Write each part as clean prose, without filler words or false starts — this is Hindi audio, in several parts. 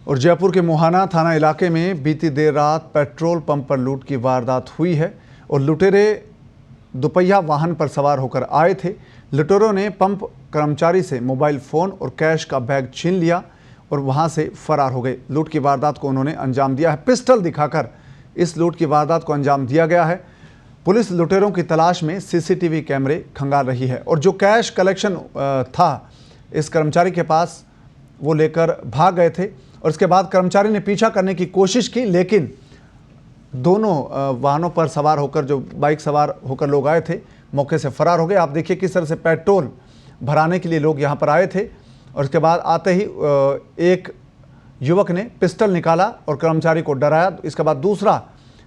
और जयपुर के मोहाना थाना इलाके में बीती देर रात पेट्रोल पंप पर लूट की वारदात हुई है और लुटेरे दोपहिया वाहन पर सवार होकर आए थे। लुटेरों ने पंप कर्मचारी से मोबाइल फ़ोन और कैश का बैग छीन लिया और वहां से फरार हो गए। लूट की वारदात को उन्होंने अंजाम दिया है। पिस्टल दिखाकर इस लूट की वारदात को अंजाम दिया गया है। पुलिस लुटेरों की तलाश में सीसीटीवी कैमरे खंगाल रही है और जो कैश कलेक्शन था इस कर्मचारी के पास वो लेकर भाग गए थे और इसके बाद कर्मचारी ने पीछा करने की कोशिश की, लेकिन दोनों वाहनों पर सवार होकर जो बाइक सवार होकर लोग आए थे मौके से फरार हो गए। आप देखिए किस तरह से पेट्रोल भराने के लिए लोग यहाँ पर आए थे और इसके बाद आते ही एक युवक ने पिस्टल निकाला और कर्मचारी को डराया। इसके बाद दूसरा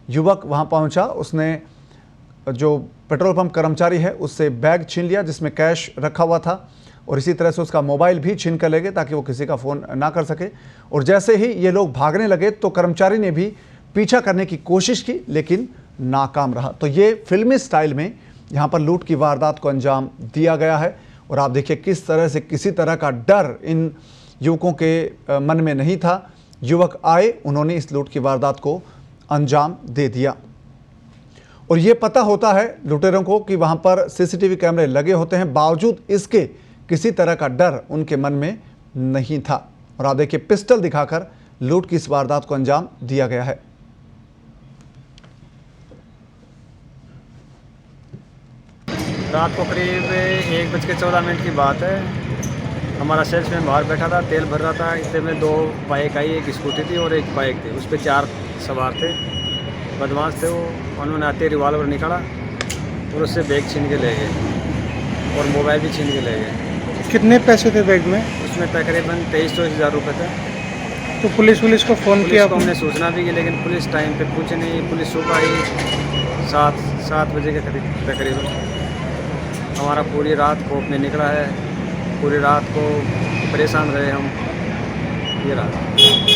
युवक वहाँ पहुँचा, उसने जो पेट्रोल पंप कर्मचारी है उससे बैग छीन लिया जिसमें कैश रखा हुआ था और इसी तरह से उसका मोबाइल भी छीन कर ले गए ताकि वो किसी का फ़ोन ना कर सके। और जैसे ही ये लोग भागने लगे तो कर्मचारी ने भी पीछा करने की कोशिश की लेकिन नाकाम रहा। तो ये फिल्मी स्टाइल में यहाँ पर लूट की वारदात को अंजाम दिया गया है और आप देखिए किस तरह से किसी तरह का डर इन युवकों के मन में नहीं था। युवक आए, उन्होंने इस लूट की वारदात को अंजाम दे दिया और ये पता होता है लुटेरों को कि वहाँ पर सीसीटीवी कैमरे लगे होते हैं, बावजूद इसके किसी तरह का डर उनके मन में नहीं था। और आप देखिए पिस्टल दिखाकर लूट की इस वारदात को अंजाम दिया गया है। रात को करीब 1:14 की बात है। हमारा सेल्समैन बाहर बैठा था, तेल भर रहा था। इतने में दो बाइक आई, एक स्कूटी थी और एक बाइक थी। उस पर 4 सवार थे, बदमाश थे वो। उन्होंने आते रिवॉल्वर निकाला और उससे बैग छीन के ले गए और मोबाइल भी छीन के ले गए। कितने पैसे थे बैग में? उसमें तकरीबन 23-24 हज़ार रुपये थे। तो पुलिस को फ़ोन किया? हमने सूचना भी की लेकिन पुलिस टाइम पे पूछे नहीं। पुलिस सुबह आई 7 बजे के तकरीबन। हमारा पूरी रात खौफ में निकला है, पूरी रात को परेशान रहे हम। ये रात